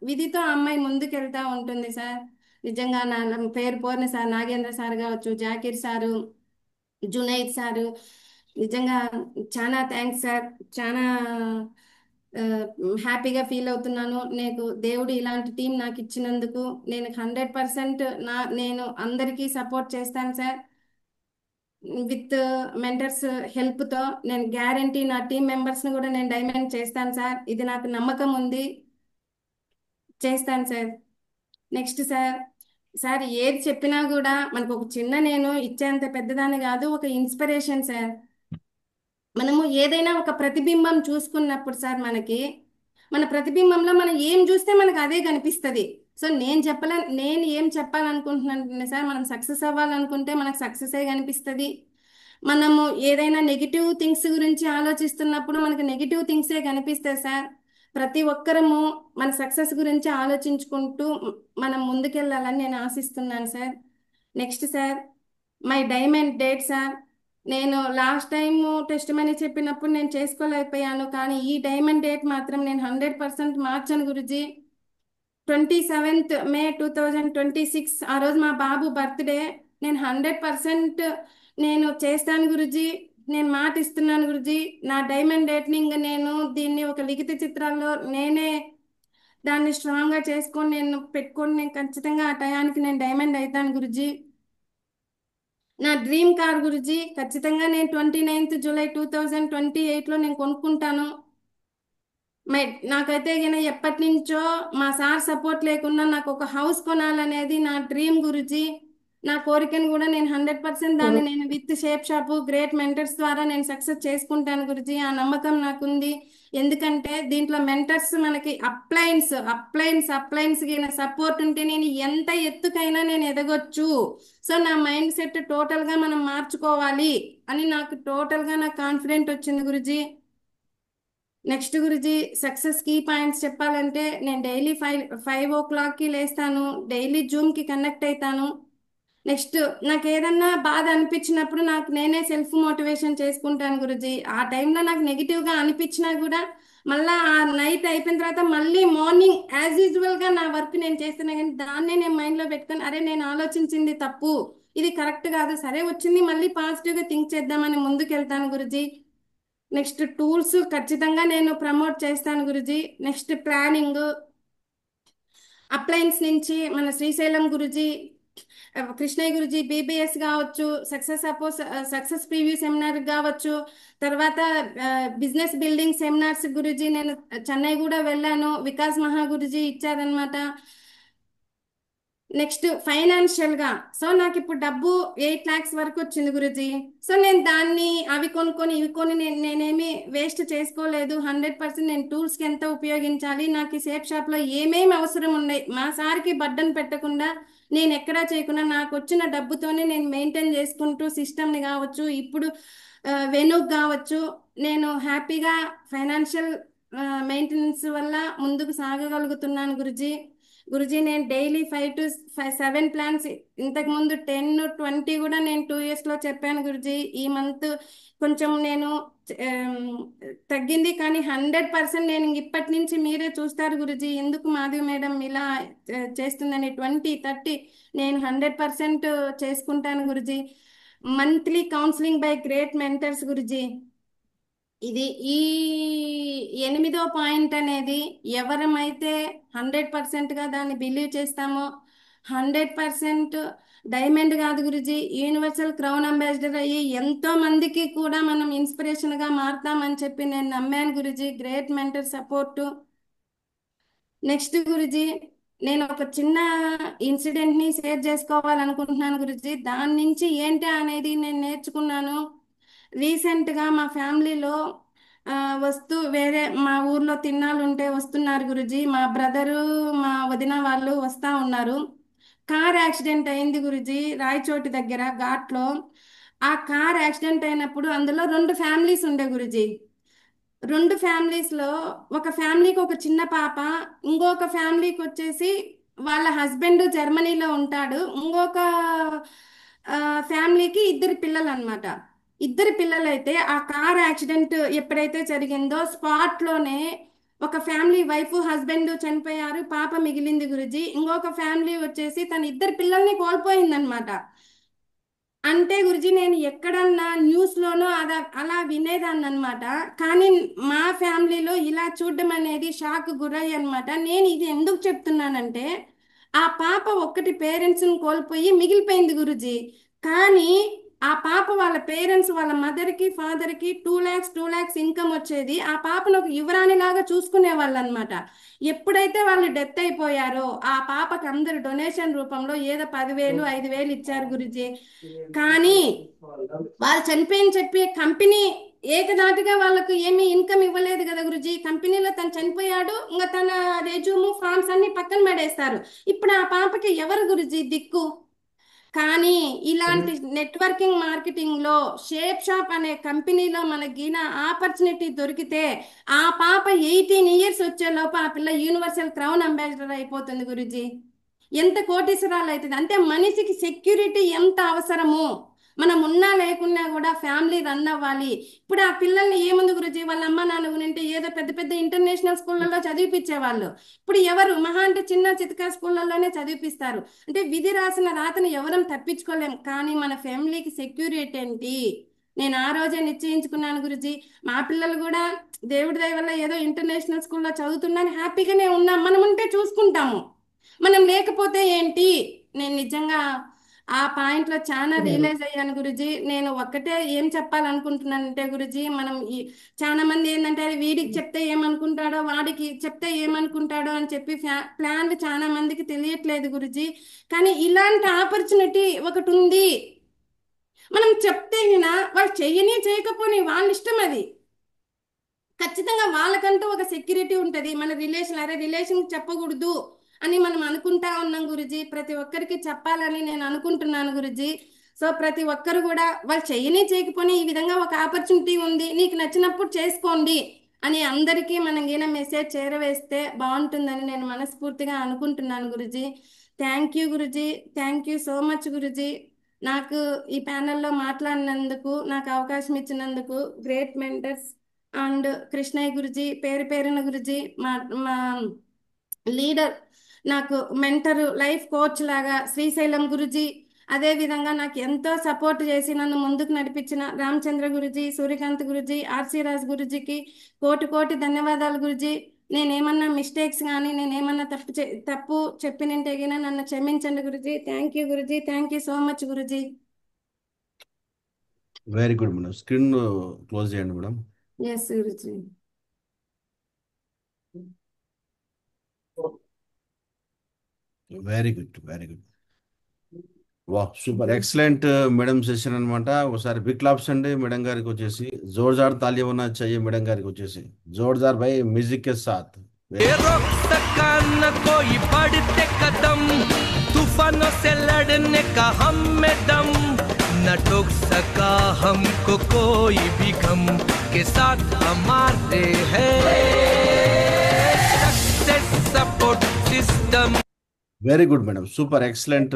విధితో ఆ అమ్మాయి ముందుకెళ్తా ఉంటుంది సార్. నిజంగా నా పేరు పోర్ని సార్, నాగేంద్ర సార్ కావచ్చు, జాకీర్ సారు, జునైద్ సారు, నిజంగా చాలా థ్యాంక్స్ సార్. చాలా హ్యాపీగా ఫీల్ అవుతున్నాను. నేను దేవుడు ఇలాంటి టీం నాకు ఇచ్చినందుకు నేను 100% నేను అందరికీ సపోర్ట్ చేస్తాను సార్. విత్ మెంటర్స్ హెల్ప్తో నేను గ్యారంటీ నా టీం మెంబర్స్ని కూడా నేను డైమండ్ చేస్తాను సార్. ఇది నాకు నమ్మకం ఉంది, చేస్తాను సార్. నెక్స్ట్ సార్, సార్ ఏది చెప్పినా కూడా మనకు ఒక చిన్న నేను ఇచ్చేంత పెద్దదాన్ని కాదు, ఒక ఇన్స్పిరేషన్ సార్. మనము ఏదైనా ఒక ప్రతిబింబం చూసుకున్నప్పుడు సార్, మనకి మన ప్రతిబింబంలో మనం ఏం చూస్తే మనకు అదే కనిపిస్తుంది. సో నేను ఏం చెప్పాలనుకుంటున్నాను సార్, మనం సక్సెస్ అవ్వాలనుకుంటే మనకు సక్సెసే కనిపిస్తుంది. మనము ఏదైనా నెగిటివ్ థింగ్స్ గురించి ఆలోచిస్తున్నప్పుడు మనకు నెగిటివ్ థింగ్సే కనిపిస్తాయి సార్. ప్రతి ఒక్కరము మన సక్సెస్ గురించి ఆలోచించుకుంటూ మనం ముందుకెళ్ళాలని నేను ఆశిస్తున్నాను sir. Next sir, my diamond date sir. నేను లాస్ట్ టైం టెస్ట్ మనీ చెప్పినప్పుడు నేను చేసుకోలేకపోయాను, కానీ ఈ డైమండ్ డేట్ మాత్రం నేను 100% మార్చాను గురుజీ. 27th May 2026 ఆ రోజు మా బాబు బర్త్డే. నేను 100% నేను చేస్తాను గురుజీ, నేను మాట ఇస్తున్నాను గురుజీ. నా డైమండ్ డేట్ని ఇంకా నేను దీన్ని ఒక లిఖిత చిత్రాల్లో నేనే దాన్ని స్ట్రాంగ్గా చేసుకొని నేను పెట్టుకొని నేను ఖచ్చితంగా ఆ టయానికి నేను డైమండ్ అవుతాను గురుజీ. నా డ్రీమ్ కార్ గురుజీ ఖచ్చితంగా నేను 29th July 2028లో నేను కొనుక్కుంటాను. మై నాకైతే గిన ఎప్పటి నుంచో మా సార్ సపోర్ట్ లేకుండా నాకు ఒక హౌస్ కొనాలనేది నా డ్రీమ్ గురుజీ. నా కోరికను కూడా నేను 100% దాన్ని నేను with shape shop great mentors ద్వారా నేను సక్సెస్ చేసుకుంటాను గురుజీ. ఆ నమ్మకం నాకుంది. ఎందుకంటే దీంట్లో మెంటర్స్ మనకి అప్లైన్స్ గిన సపోర్ట్ ఉంటే నేను ఎంత ఎత్తుకైనా నేను ఎదగొచ్చు. సో నా మైండ్ సెట్ టోటల్గా మనం మార్చుకోవాలి అని నాకు టోటల్గా నాకు కాన్ఫిడెంట్ వచ్చింది గురుజీ. నెక్స్ట్ గురుజీ, సక్సెస్ కీ పాయింట్స్ చెప్పాలంటే నేను డైలీ 5 o'clockకి లేస్తాను, డైలీ జూమ్కి కనెక్ట్ అవుతాను. నెక్స్ట్ నాకు ఏదన్నా బాధ అనిపించినప్పుడు నాకు నేనే సెల్ఫ్ మోటివేషన్ చేసుకుంటాను గురుజీ. ఆ టైంలో నాకు నెగిటివ్గా అనిపించినా కూడా మళ్ళా ఆ నైట్ అయిపోయిన తర్వాత మళ్ళీ మార్నింగ్ యాజ్ యూజువల్గా నా వర్క్ నేను చేస్తున్నా, కానీ దాన్నే నేను మైండ్లో పెట్టుకొని అరే నేను ఆలోచించింది తప్పు, ఇది కరెక్ట్ కాదు, సరే వచ్చింది మళ్ళీ పాజిటివ్గా థింక్ చేద్దామని ముందుకెళ్తాను గురుజీ. నెక్స్ట్ టూల్స్ ఖచ్చితంగా నేను ప్రమోట్ చేస్తాను గురుజీ. నెక్స్ట్ ప్లానింగ్, అప్లయన్స్ నుంచి మన శ్రీశైలం గురుజీ, కృష్ణయ్య గురుజీ, బీబీఎస్ కావచ్చు, సక్సెస్ ప్రివ్యూ సెమినార్ కావచ్చు, తర్వాత బిజినెస్ బిల్డింగ్ సెమినార్స్ గురుజీ నేను చెన్నై కూడా వెళ్ళాను, వికాస్ మహా గురుజీ ఇచ్చారనమాట. నెక్స్ట్ ఫైనాన్షియల్ గా, సో నాకు ఇప్పుడు డబ్బు 8 lakhs వరకు వచ్చింది గురుజీ. సో నేను దాన్ని అవి కొనుక్కొని ఇవి కొని నేనేమి వేస్ట్ చేసుకోలేదు. 100% నేను టూల్స్ కి ఎంత ఉపయోగించాలి, నాకు ఈ సేఫ్ షాప్ లో ఏమేమి అవసరం ఉన్నాయి, మా సార్కి బడ్డను పెట్టకుండా నేను ఎక్కడా చేయకుండా నాకు వచ్చిన డబ్బుతోనే నేను మెయింటైన్ చేసుకుంటూ సిస్టమ్ని కావచ్చు, ఇప్పుడు వెనుక్ కావచ్చు, నేను హ్యాపీగా ఫైనాన్షియల్ మెయింటెనెన్స్ వల్ల ముందుకు సాగగలుగుతున్నాను గురుజీ. గురుజీ నేను డైలీ 5 to 7 ప్లాన్స్, ఇంతకు ముందు 10, 20 కూడా నేను 2 years లో చెప్పాను గురుజీ. ఈ మంత్ కొంచెం నేను ఆమ్, తగ్గింది, కానీ 100% నేను ఇప్పటి నుంచి మీరే చూస్తారు గురుజీ ఎందుకు మాధవి మేడం ఇలా చేస్తుందని. 20, 30 నేను 100% చేసుకుంటాను Guruji. Monthly counselling by great mentors Guruji. ఇది ఈ 8వ పాయింట్ అనేది ఎవరమైతే 100%గా దాన్ని బిలీవ్ చేస్తామో, 100% డైమండ్ కాదు గురుజీ, యూనివర్సల్ క్రౌన్ అంబాసిడర్ అయ్యి ఎంతో మందికి కూడా మనం ఇన్స్పిరేషన్గా మారుతామని చెప్పి నేను నమ్మాను Guruji. Great mentor support. Next Guruji, నేను ఒక చిన్న ఇన్సిడెంట్ని షేర్ చేసుకోవాలనుకుంటున్నాను గురుజీ. దాని నుంచి ఏంటి అనేది నేను నేర్చుకున్నాను. రీసెంట్గా మా ఫ్యామిలీలో ఆ, వేరే మా ఊర్లో తిన్నాళ్ళు ఉంటే వస్తున్నారు గురుజీ. మా బ్రదరు, మా వదిన వాళ్ళు వస్తా ఉన్నారు. కార్ యాక్సిడెంట్ అయింది గురుజీ రాయచోటి దగ్గర ఘాట్లో. ఆ కార్ యాక్సిడెంట్ అయినప్పుడు అందులో 2 ఫ్యామిలీస్ ఉండే గురుజీ. 2 ఫ్యామిలీస్లో ఒక ఫ్యామిలీకి ఒక చిన్న పాప, ఇంకొక ఫ్యామిలీకి వచ్చేసి వాళ్ళ హస్బెండ్ జర్మనీలో ఉంటాడు, ఇంకొక ఫ్యామిలీకి 2 పిల్లలు అనమాట. 2 పిల్లలైతే ఆ కార్ యాక్సిడెంట్ ఎప్పుడైతే జరిగిందో స్పాట్లోనే ఒక ఫ్యామిలీ వైఫ్ హస్బెండ్ చనిపోయారు, పాప మిగిలింది గురుజీ. ఇంకొక ఫ్యామిలీ వచ్చేసి తన 2 పిల్లల్ని కోల్పోయిందనమాట. అంటే గురుజీ నేను ఎక్కడన్నా న్యూస్లోనో అలా వినేదాన్ని అనమాట. కానీ మా ఫ్యామిలీలో ఇలా చూడడం అనేది షాక్ గురయ్యి అనమాట. నేను ఇది ఎందుకు చెప్తున్నానంటే, ఆ పాప ఒక్కటి పేరెంట్స్ని కోల్పోయి మిగిలిపోయింది గురుజీ. కానీ ఆ పాప వాళ్ళ పేరెంట్స్, వాళ్ళ మదర్కి ఫాదర్కి 2 lakhs ఇన్కమ్ వచ్చేది. ఆ పాపను ఒక యువరాణి లాగా చూసుకునే వాళ్ళు అనమాట. ఎప్పుడైతే వాళ్ళు డెత్ అయిపోయారో ఆ పాపకి అందరు డొనేషన్ రూపంలో ఏదో 10,000, 5,000 ఇచ్చారు గురుజీ. కానీ వాళ్ళు చనిపోయింది చెప్పి కంపెనీ ఏకదాటిగా వాళ్ళకు ఏమీ ఇన్కమ్ ఇవ్వలేదు కదా గురుజీ. కంపెనీలో తను చనిపోయాడు, ఇంకా తన రెజ్యూమ్ ఫార్మ్స్ అన్ని పక్కన పడేస్తారు. ఇప్పుడు ఆ పాపకి ఎవరు గురుజీ దిక్కు? కానీ ఇలాంటి నెట్వర్కింగ్ మార్కెటింగ్ లో షేప్ షాప్ అనే కంపెనీలో మనకి నా ఆపర్చునిటీ దొరికితే ఆ పాప 18 years వచ్చేలోపు ఆ పిల్ల యూనివర్సల్ క్రౌన్ అంబాసిడర్ అయిపోతుంది గురుజీ. ఎంత కోటీశ్వరాలు అవుతుంది అంటే మనిషికి సెక్యూరిటీ ఎంత అవసరమో, మనం ఉన్నా లేకున్నా కూడా ఫ్యామిలీ రన్ అవ్వాలి. ఇప్పుడు ఆ పిల్లల్ని ఏముంది గురుజీ, వాళ్ళ అమ్మ నాన్న ఉంటే ఏదో పెద్ద పెద్ద ఇంటర్నేషనల్ స్కూళ్ళలో చదివిపించేవాళ్ళు. ఇప్పుడు ఎవరు మహా అంటే చిన్న చితకా స్కూళ్ళలోనే చదివిపిస్తారు. అంటే విధి రాసిన రాతను ఎవరం తప్పించుకోలేం. కానీ మన ఫ్యామిలీకి సెక్యూరిటీ ఏంటి? నేను ఆ రోజే నిశ్చయించుకున్నాను గురుజీ. మా పిల్లలు కూడా దేవుడి దయ వల్ల ఏదో ఇంటర్నేషనల్ స్కూల్లో చదువుతున్నాను, హ్యాపీగానే ఉన్నాం. మనం ఉంటే చూసుకుంటాము, మనం లేకపోతే ఏంటి? నేను నిజంగా ఆ పాయింట్లో చాలా రియలైజ్ అయ్యాను గురుజీ. నేను ఒక్కటే ఏం చెప్పాలనుకుంటున్నానంటే గురుజీ, మనం చాలా మంది ఏంటంటే అది వీడికి చెప్తే ఏమనుకుంటాడో, వాడికి చెప్తే ఏమనుకుంటాడో అని చెప్పి ప్లాన్లు చాలా మందికి తెలియట్లేదు గురుజీ. కానీ ఇలాంటి ఆపర్చునిటీ ఒకటి ఉంది. మనం చెప్తే వాళ్ళు చెయ్యని చేయకపోని వాళ్ళ ఇష్టం అది. ఖచ్చితంగా వాళ్ళకంటూ ఒక సెక్యూరిటీ ఉంటుంది. మన రిలేషన్ చెప్పకూడదు అని మనం అనుకుంటా ఉన్నాం గురుజీ. ప్రతి ఒక్కరికి చెప్పాలని నేను అనుకుంటున్నాను గురుజీ. సో ప్రతి ఒక్కరు కూడా వాళ్ళు చెయ్యని చేయకపోని ఈ విధంగా ఒక ఆపర్చునిటీ ఉంది, నీకు నచ్చినప్పుడు చేసుకోండి అని అందరికీ మనం ఈయన మెసేజ్ చేరవేస్తే బాగుంటుందని నేను మనస్ఫూర్తిగా అనుకుంటున్నాను గురుజీ. థ్యాంక్ యూ గురుజీ, థ్యాంక్ యూ సో మచ్ గురుజీ. నాకు ఈ ప్యానెల్లో మాట్లాడినందుకు, నాకు అవకాశం ఇచ్చినందుకు గ్రేట్ మెంటర్స్ అండ్ కృష్ణయ్య గురుజీ, పేరు పేరున గురుజీ, మా మా లీడర్, నాకు మెంటరు, లైఫ్ కోచ్ లాగా శ్రీశైలం గురుజీ, అదే విధంగా నాకు ఎంతో సపోర్ట్ చేసి నన్ను ముందుకు నడిపించిన రామచంద్ర గురుజీ, సూర్యకాంత్ గురుజీ, ఆర్సీ రాజ్ గురుజీకి కోటి కోటి ధన్యవాదాలు గురుజీ. నేనేమన్నా మిస్టేక్స్ కానీ నేనేమన్నా తప్పు చెప్పినంటే గిన నన్ను క్షమించండి గురుజీ. థ్యాంక్ యూ గురుజీ, థ్యాంక్ యూ సో మచ్ గురుజీ. Very good madam. Screen close చేయండి మేడం. ఎస్ గురుజీ. Very good, very good. వా సూపర్ ఎక్సలెంట్ మేడం సెషన్ అనమాట. ఒకసారి బిగ్ క్లాప్స్ అండి మేడం గారికి వచ్చేసి. జోర్దార్ తాలియాं होना चाहिए मैडम గారికి వచ్చేసి. जोरदार भाई म्यूजिक के साथ. रोक सका न कोई बढ़ते कदम, तूफानों से लड़ने का हम में दम, न टोक सका हमको कोई भी गम, के साथ हमारे है success support system. Very good madam, super excellent